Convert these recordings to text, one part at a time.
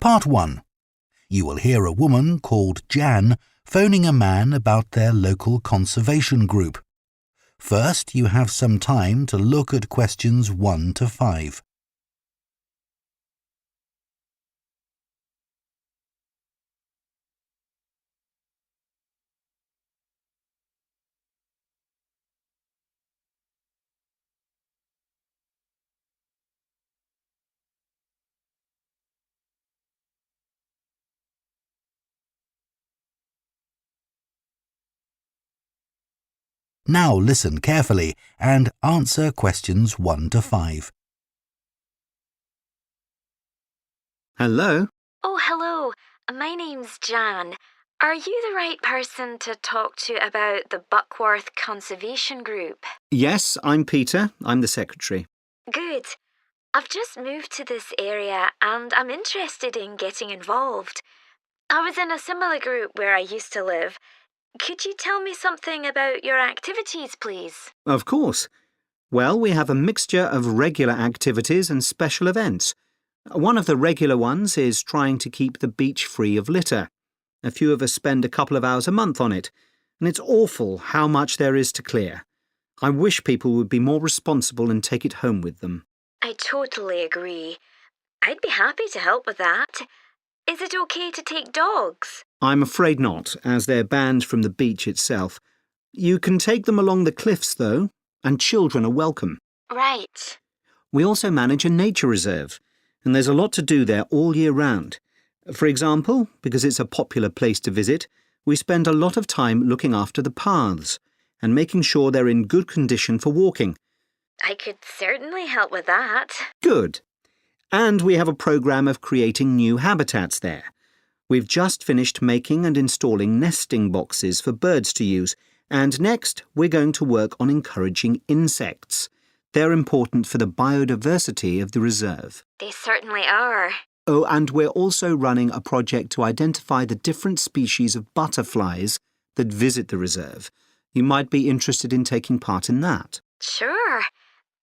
Part 1. You will hear a woman called Jan phoning a man about their local conservation group. First, you have some time to look at questions 1 to 5. Now listen carefully and answer questions 1 to 5. Hello? Oh, hello. My name's Jan. Are you the right person to talk to about the Buckworth Conservation Group? Yes, I'm Peter. I'm the secretary. Good. I've just moved to this area and I'm interested in getting involved. I was in a similar group where I used to live. Could you tell me something about your activities, please? Of course. Well, we have a mixture of regular activities and special events. One of the regular ones is trying to keep the beach free of litter. A few of us spend a couple of hours a month on it, and it's awful how much there is to clear. I wish people would be more responsible and take it home with them. I totally agree. I'd be happy to help with that. Is it okay to take dogs? I'm afraid not, as they're banned from the beach itself. You can take them along the cliffs, though, and children are welcome. Right. We also manage a nature reserve, and there's a lot to do there all year round. For example, because it's a popular place to visit, we spend a lot of time looking after the paths and making sure they're in good condition for walking. I could certainly help with that. Good. And we have a programme of creating new habitats there. We've just finished making and installing nesting boxes for birds to use, and next we're going to work on encouraging insects. They're important for the biodiversity of the reserve. They certainly are. Oh, and we're also running a project to identify the different species of butterflies that visit the reserve. You might be interested in taking part in that. Sure.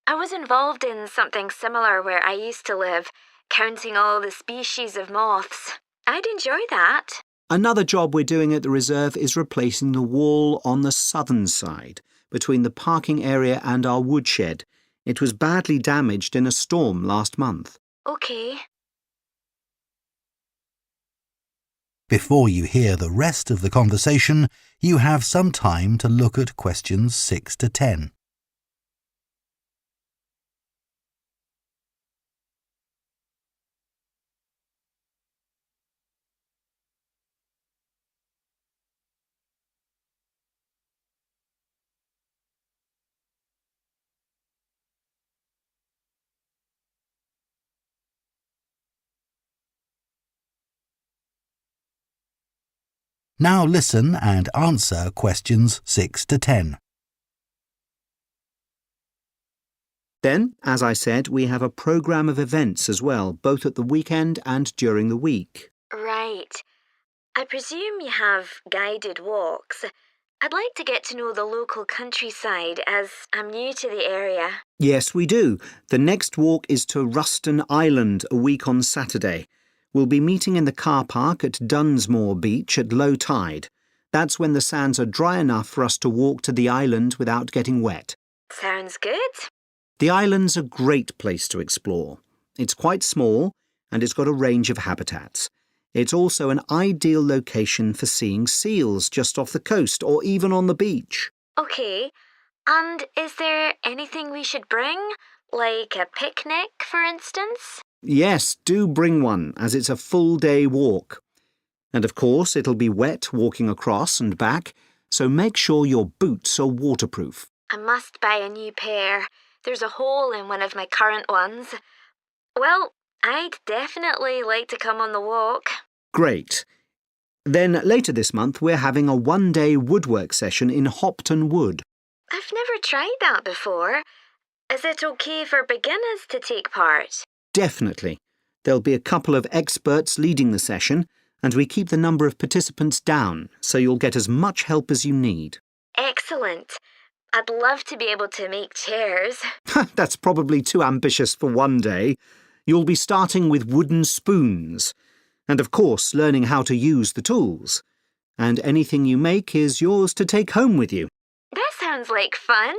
I was involved in something similar where I used to live, counting all the species of moths. I'd enjoy that. Another job we're doing at the reserve is replacing the wall on the southern side, between the parking area and our woodshed. It was badly damaged in a storm last month. OK. Before you hear the rest of the conversation, you have some time to look at questions 6 to 10. Now listen and answer questions 6 to 10. Then, as I said, we have a programme of events as well, both at the weekend and during the week. Right. I presume you have guided walks. I'd like to get to know the local countryside as I'm new to the area. Yes, we do. The next walk is to Ruston Island a week on Saturday. We'll be meeting in the car park at Dunsmore Beach at low tide. That's when the sands are dry enough for us to walk to the island without getting wet. Sounds good. The island's a great place to explore. It's quite small and it's got a range of habitats. It's also an ideal location for seeing seals just off the coast or even on the beach. OK. And is there anything we should bring? Like a picnic, for instance? Yes, do bring one, as it's a full-day walk. And of course, it'll be wet walking across and back, so make sure your boots are waterproof. I must buy a new pair. There's a hole in one of my current ones. Well, I'd definitely like to come on the walk. Great. Then later this month, we're having a one-day woodwork session in Hopton Wood. I've never tried that before. Is it okay for beginners to take part? Definitely. There'll be a couple of experts leading the session, and we keep the number of participants down, so you'll get as much help as you need. Excellent. I'd love to be able to make chairs. That's probably too ambitious for one day. You'll be starting with wooden spoons. And of course, learning how to use the tools. And anything you make is yours to take home with you. That sounds like fun.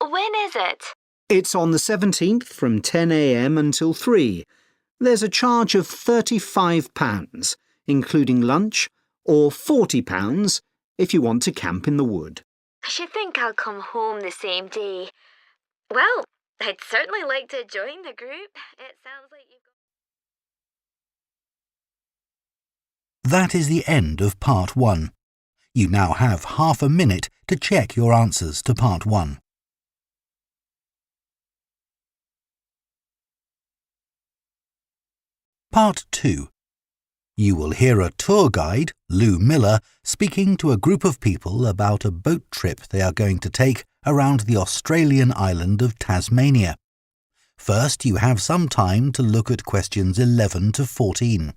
When is it? It's on the 17th from 10 a.m. until 3. There's a charge of £35, including lunch, or £40 if you want to camp in the wood. I should think I'll come home the same day. Well, I'd certainly like to join the group. It sounds like you've got... That is the end of Part 1. You now have half a minute to check your answers to Part 1. Part 2. You will hear a tour guide, Lou Miller, speaking to a group of people about a boat trip they are going to take around the Australian island of Tasmania. First, you have some time to look at questions 11 to 14.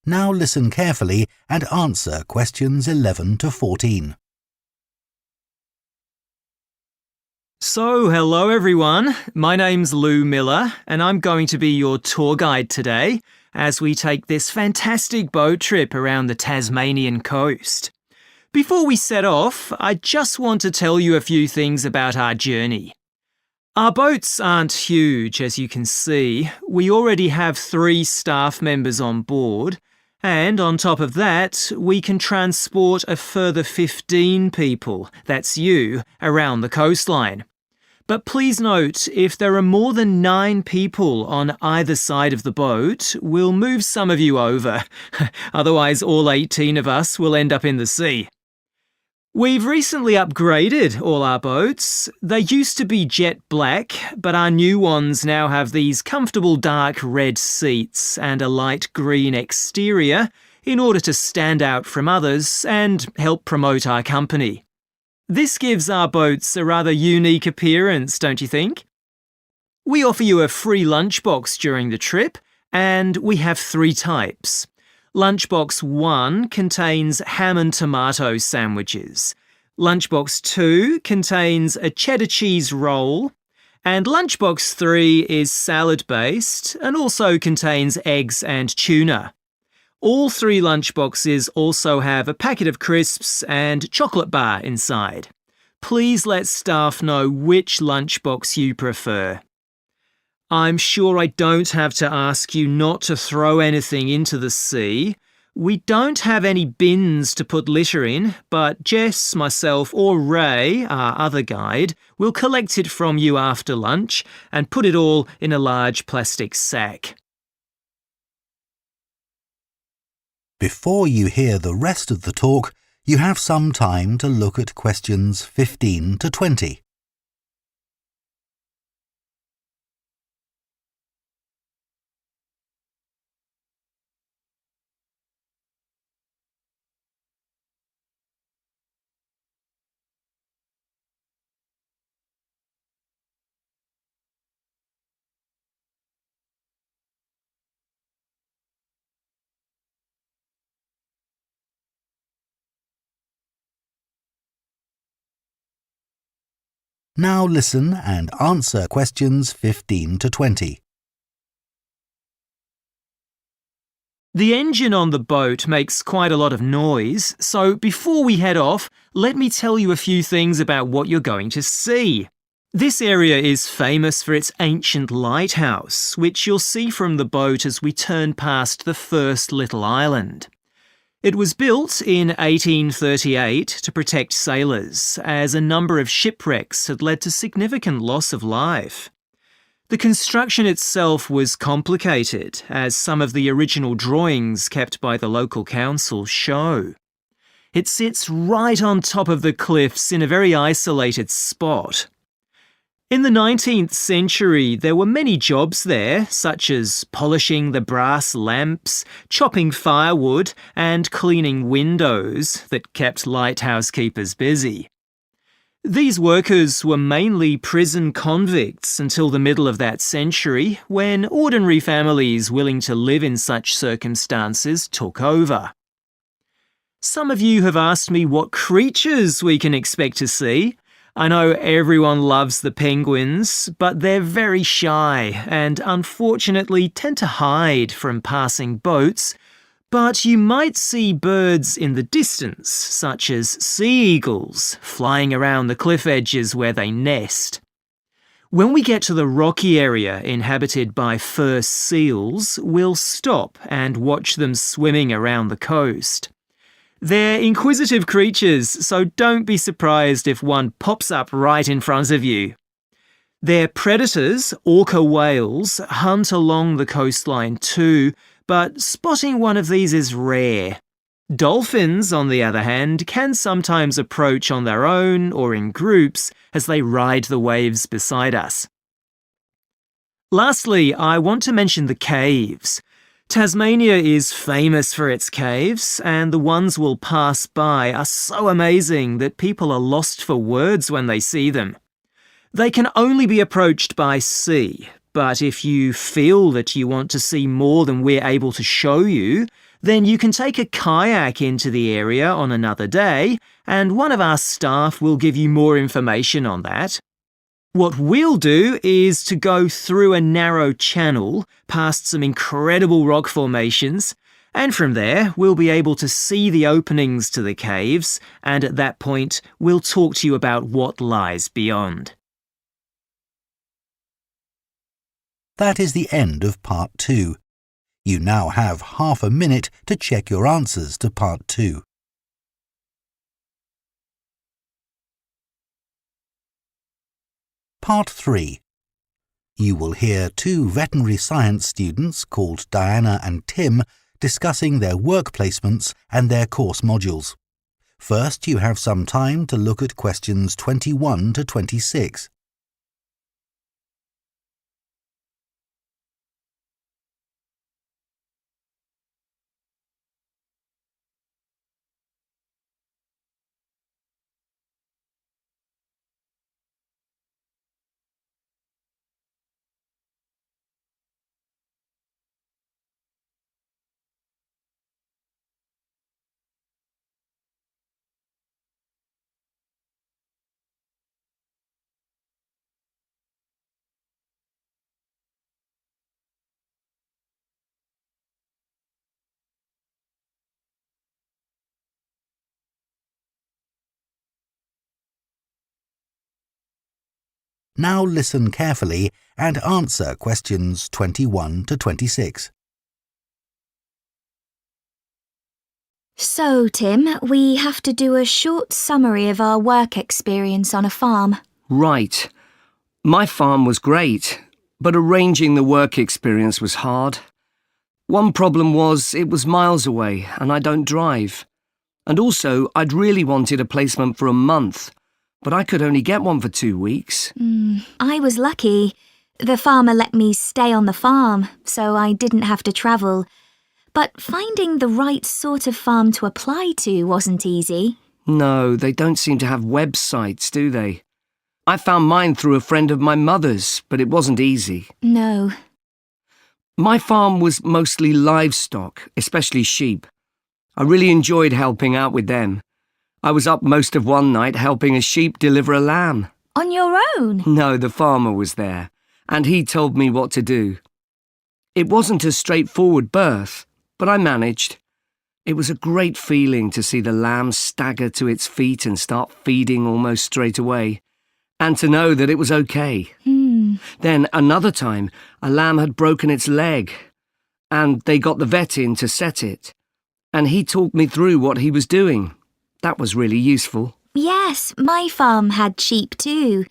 Now listen carefully and answer questions 11 to 14. So, hello everyone. My name's Lou Miller and I'm going to be your tour guide today as we take this fantastic boat trip around the Tasmanian coast. Before we set off, I just want to tell you a few things about our journey. Our boats aren't huge, as you can see. We already have 3 staff members on board, and on top of that, we can transport a further 15 people, that's you, around the coastline. But please note, if there are more than 9 people on either side of the boat, we'll move some of you over. Otherwise, all 18 of us will end up in the sea. We've recently upgraded all our boats. They used to be jet black, but our new ones now have these comfortable dark red seats and a light green exterior in order to stand out from others and help promote our company. This gives our boats a rather unique appearance, don't you think? We offer you a free lunchbox during the trip, and we have 3 types. Lunchbox 1 contains ham and tomato sandwiches. Lunchbox 2 contains a cheddar cheese roll. And Lunchbox 3 is salad-based and also contains eggs and tuna. All 3 lunchboxes also have a packet of crisps and chocolate bar inside. Please let staff know which lunchbox you prefer. I'm sure I don't have to ask you not to throw anything into the sea. We don't have any bins to put litter in, but Jess, myself or Ray, our other guide, will collect it from you after lunch and put it all in a large plastic sack. Before you hear the rest of the talk, you have some time to look at questions 15 to 20. Now listen and answer questions 15 to 20. The engine on the boat makes quite a lot of noise, so before we head off, let me tell you a few things about what you're going to see. This area is famous for its ancient lighthouse, which you'll see from the boat as we turn past the first little island. It was built in 1838 to protect sailors, as a number of shipwrecks had led to significant loss of life. The construction itself was complicated, as some of the original drawings kept by the local council show. It sits right on top of the cliffs in a very isolated spot. In the 19th century, there were many jobs there, such as polishing the brass lamps, chopping firewood, and cleaning windows that kept lighthouse keepers busy. These workers were mainly prison convicts until the middle of that century, when ordinary families willing to live in such circumstances took over. Some of you have asked me what creatures we can expect to see. I know everyone loves the penguins, but they're very shy and unfortunately tend to hide from passing boats. But you might see birds in the distance, such as sea eagles, flying around the cliff edges where they nest. When we get to the rocky area inhabited by fur seals, we'll stop and watch them swimming around the coast. They're inquisitive creatures, so don't be surprised if one pops up right in front of you. Their predators, orca whales, hunt along the coastline too, but spotting one of these is rare. Dolphins, on the other hand, can sometimes approach on their own or in groups as they ride the waves beside us. Lastly, I want to mention the caves. Tasmania is famous for its caves, and the ones we'll pass by are so amazing that people are lost for words when they see them. They can only be approached by sea, but if you feel that you want to see more than we're able to show you, then you can take a kayak into the area on another day, and one of our staff will give you more information on that. What we'll do is to go through a narrow channel past some incredible rock formations, and from there we'll be able to see the openings to the caves, and at that point we'll talk to you about what lies beyond. That is the end of Part 2. You now have half a minute to check your answers to Part 2. Part 3. You will hear two veterinary science students called Diana and Tim discussing their work placements and their course modules. First, you have some time to look at questions 21 to 26. Now listen carefully and answer questions 21 to 26. So, Tim, we have to do a short summary of our work experience on a farm. Right. My farm was great, but arranging the work experience was hard. One problem was it was miles away and I don't drive. And also, I'd really wanted a placement for a month, but I could only get one for 2 weeks. I was lucky. The farmer let me stay on the farm, so I didn't have to travel. But finding the right sort of farm to apply to wasn't easy. No, they don't seem to have websites, do they? I found mine through a friend of my mother's, but it wasn't easy. No. My farm was mostly livestock, especially sheep. I really enjoyed helping out with them. I was up most of one night helping a sheep deliver a lamb. On your own? No, the farmer was there, and he told me what to do. It wasn't a straightforward birth, but I managed. It was a great feeling to see the lamb stagger to its feet and start feeding almost straight away, and to know that it was okay. Then another time, a lamb had broken its leg, and they got the vet in to set it, and he talked me through what he was doing. That was really useful. Yes, my farm had sheep too.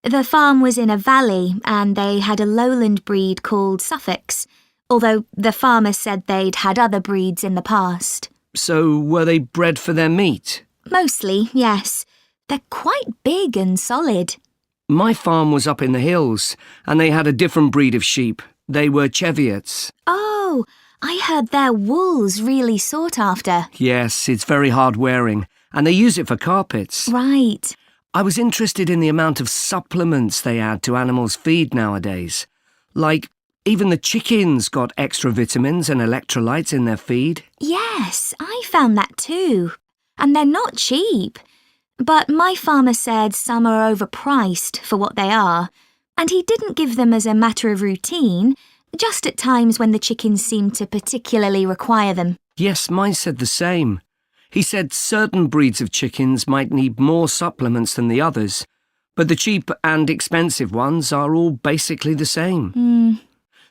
The farm was in a valley and they had a lowland breed called Suffolks, although the farmer said they'd had other breeds in the past. So were they bred for their meat? Mostly, yes. They're quite big and solid. My farm was up in the hills, and they had a different breed of sheep. They were Cheviots. Oh, I heard their wool's really sought after. Yes, it's very hard wearing, and they use it for carpets. Right. I was interested in the amount of supplements they add to animals' feed nowadays. Like, even the chickens got extra vitamins and electrolytes in their feed. Yes, I found that too. And they're not cheap. But my farmer said some are overpriced for what they are, and he didn't give them as a matter of routine, just at times when the chickens seemed to particularly require them. Yes, mine said the same. He said certain breeds of chickens might need more supplements than the others, but the cheap and expensive ones are all basically the same.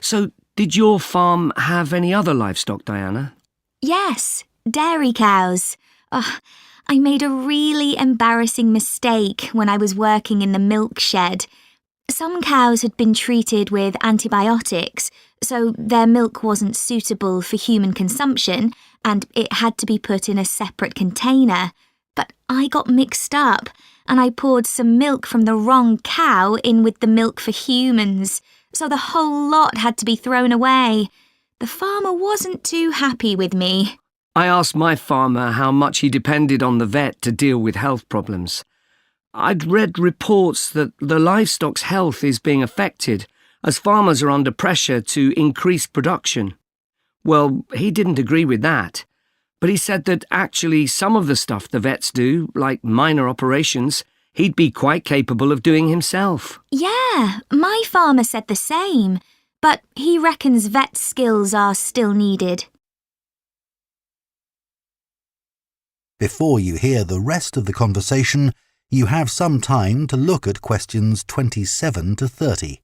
So, did your farm have any other livestock, Diana? Yes, dairy cows. Ugh, I made a really embarrassing mistake when I was working in the milk shed. Some cows had been treated with antibiotics, so their milk wasn't suitable for human consumption, and it had to be put in a separate container. But I got mixed up, and I poured some milk from the wrong cow in with the milk for humans, so the whole lot had to be thrown away. The farmer wasn't too happy with me. I asked my farmer how much he depended on the vet to deal with health problems. I'd read reports that the livestock's health is being affected as farmers are under pressure to increase production. Well, he didn't agree with that, but he said that actually some of the stuff the vets do, like minor operations, he'd be quite capable of doing himself. Yeah, my farmer said the same, but he reckons vet skills are still needed. Before you hear the rest of the conversation, you have some time to look at questions 27 to 30.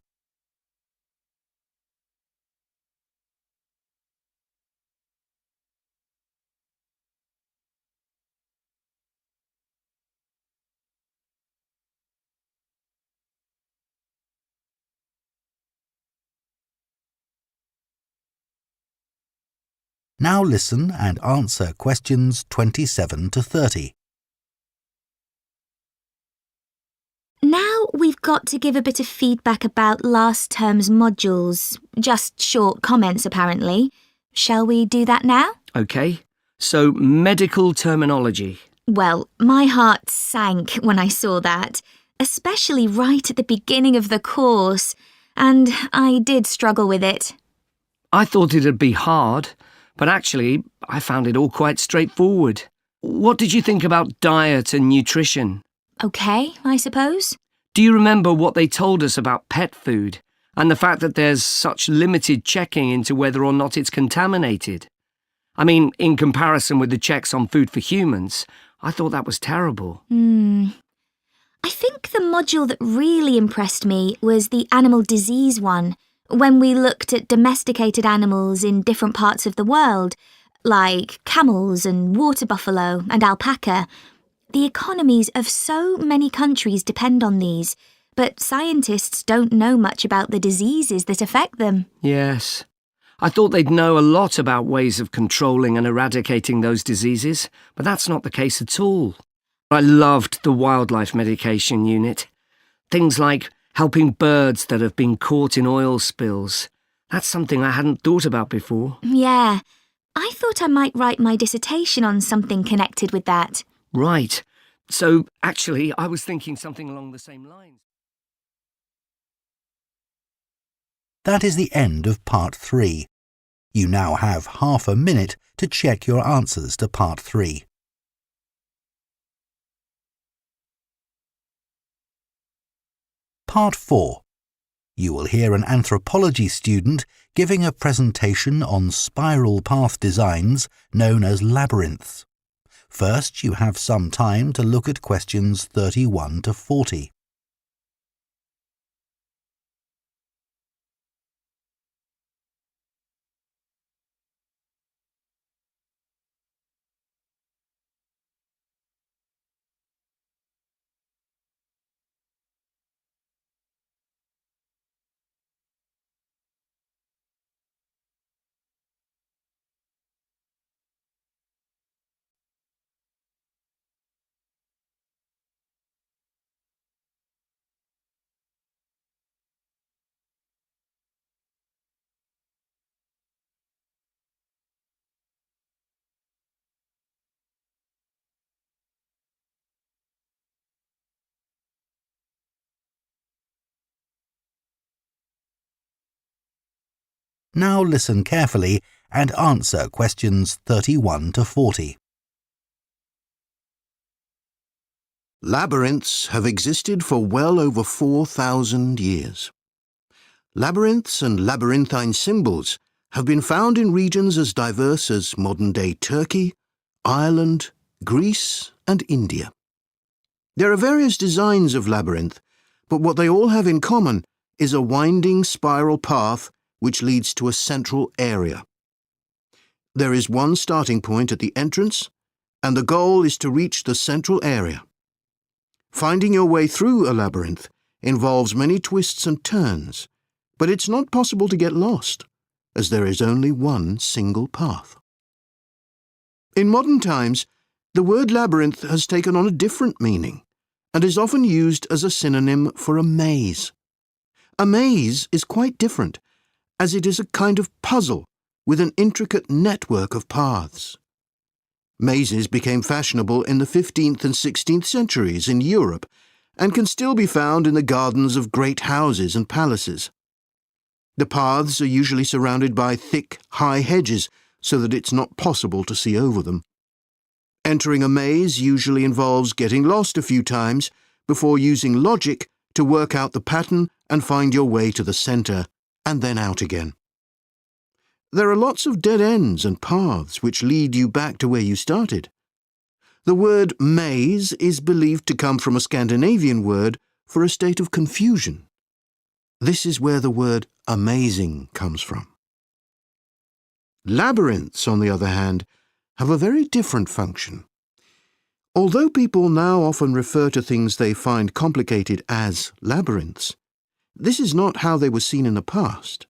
Now listen and answer questions 27 to 30. Now we've got to give a bit of feedback about last term's modules. Just short comments, apparently. Shall we do that now? OK, so medical terminology. Well, my heart sank when I saw that, especially right at the beginning of the course, and I did struggle with it. I thought it'd be hard, but actually I found it all quite straightforward. What did you think about diet and nutrition? Okay, I suppose. Do you remember what they told us about pet food and the fact that there's such limited checking into whether or not it's contaminated? I mean, in comparison with the checks on food for humans, I thought that was terrible. I think the module that really impressed me was the animal disease one, when we looked at domesticated animals in different parts of the world, like camels and water buffalo and alpaca. The economies of so many countries depend on these, but scientists don't know much about the diseases that affect them. Yes. I thought they'd know a lot about ways of controlling and eradicating those diseases, but that's not the case at all. I loved the wildlife medication unit. Things like helping birds that have been caught in oil spills. That's something I hadn't thought about before. Yeah, I thought I might write my dissertation on something connected with that. Right. So, actually, I was thinking something along the same lines. That is the end of Part 3. You now have half a minute to check your answers to Part 3. Part 4. You will hear an anthropology student giving a presentation on spiral path designs known as labyrinths. First, you have some time to look at questions 31 to 40. Now listen carefully and answer questions 31 to 40. Labyrinths have existed for well over 4,000 years. Labyrinths and labyrinthine symbols have been found in regions as diverse as modern-day Turkey, Ireland, Greece, and India. There are various designs of labyrinth, but what they all have in common is a winding spiral path which leads to a central area. There is one starting point at the entrance, and the goal is to reach the central area. Finding your way through a labyrinth involves many twists and turns, but it's not possible to get lost, as there is only one single path. In modern times, the word labyrinth has taken on a different meaning and is often used as a synonym for a maze. A maze is quite different, as it is a kind of puzzle with an intricate network of paths. Mazes became fashionable in the 15th and 16th centuries in Europe and can still be found in the gardens of great houses and palaces. The paths are usually surrounded by thick, high hedges so that it's not possible to see over them. Entering a maze usually involves getting lost a few times before using logic to work out the pattern and find your way to the centre and then out again. There are lots of dead ends and paths which lead you back to where you started. The word maze is believed to come from a Scandinavian word for a state of confusion. This is where the word amazing comes from. Labyrinths, on the other hand, have a very different function. Although people now often refer to things they find complicated as labyrinths, this is not how they were seen in the past.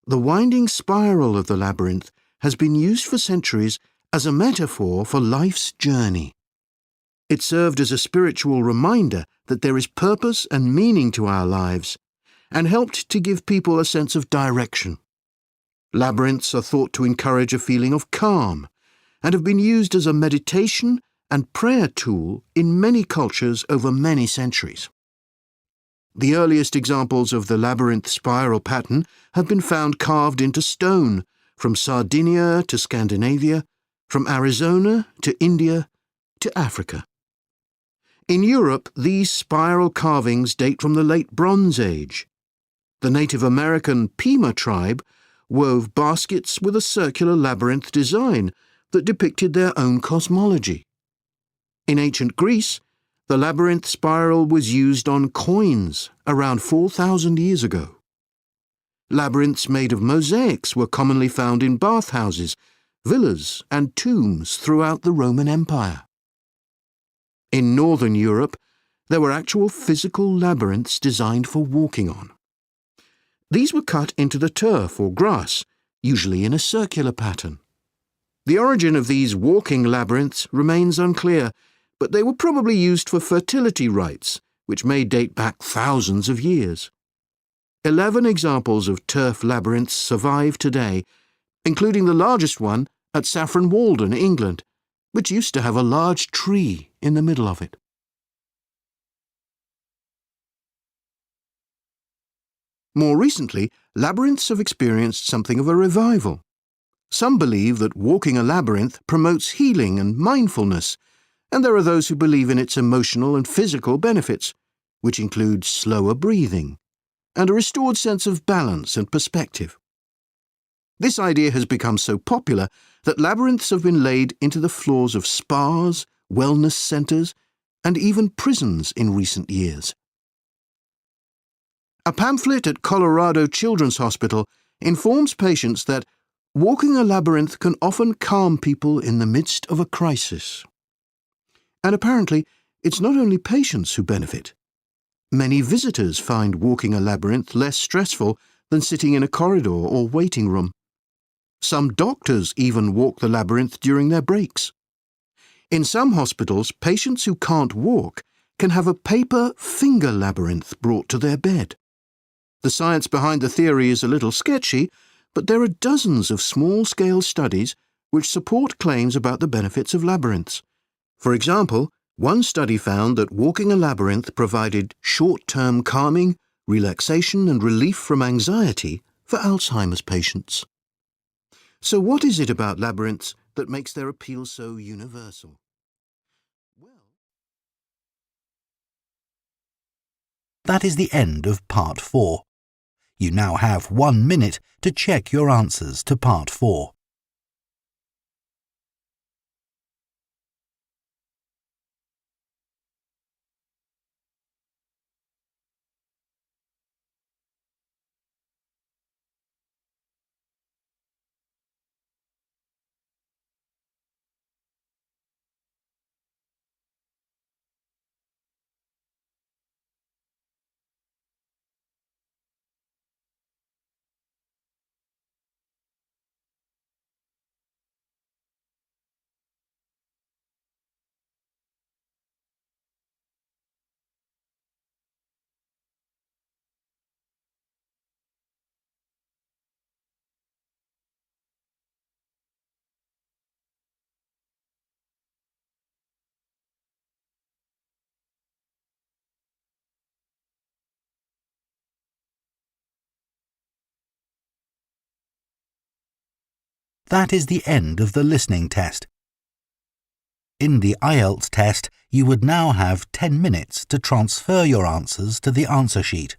The winding spiral of the labyrinth has been used for centuries as a metaphor for life's journey. It served as a spiritual reminder that there is purpose and meaning to our lives, and helped to give people a sense of direction. Labyrinths are thought to encourage a feeling of calm, and have been used as a meditation and prayer tool in many cultures over many centuries. The earliest examples of the labyrinth spiral pattern have been found carved into stone, from Sardinia to Scandinavia, from Arizona to India to Africa. In Europe, these spiral carvings date from the late Bronze Age. The Native American Pima tribe wove baskets with a circular labyrinth design that depicted their own cosmology. In ancient Greece, the labyrinth spiral was used on coins around 4,000 years ago. Labyrinths made of mosaics were commonly found in bathhouses, villas, and tombs throughout the Roman Empire. In northern Europe, there were actual physical labyrinths designed for walking on. These were cut into the turf or grass, usually in a circular pattern. The origin of these walking labyrinths remains unclear, but they were probably used for fertility rites, which may date back thousands of years. 11 examples of turf labyrinths survive today, including the largest one at Saffron Walden, England, which used to have a large tree in the middle of it. More recently, labyrinths have experienced something of a revival. Some believe that walking a labyrinth promotes healing and mindfulness, and there are those who believe in its emotional and physical benefits, which include slower breathing and a restored sense of balance and perspective. This idea has become so popular that labyrinths have been laid into the floors of spas, wellness centres, and even prisons in recent years. A pamphlet at Colorado Children's Hospital informs patients that walking a labyrinth can often calm people in the midst of a crisis. And apparently, it's not only patients who benefit. Many visitors find walking a labyrinth less stressful than sitting in a corridor or waiting room. Some doctors even walk the labyrinth during their breaks. In some hospitals, patients who can't walk can have a paper finger labyrinth brought to their bed. The science behind the theory is a little sketchy, but there are dozens of small-scale studies which support claims about the benefits of labyrinths. For example, one study found that walking a labyrinth provided short-term calming, relaxation and relief from anxiety for Alzheimer's patients. So what is it about labyrinths that makes their appeal so universal? That is the end of Part 4. You now have 1 minute to check your answers to Part 4. That is the end of the listening test. In the IELTS test, you would now have 10 minutes to transfer your answers to the answer sheet.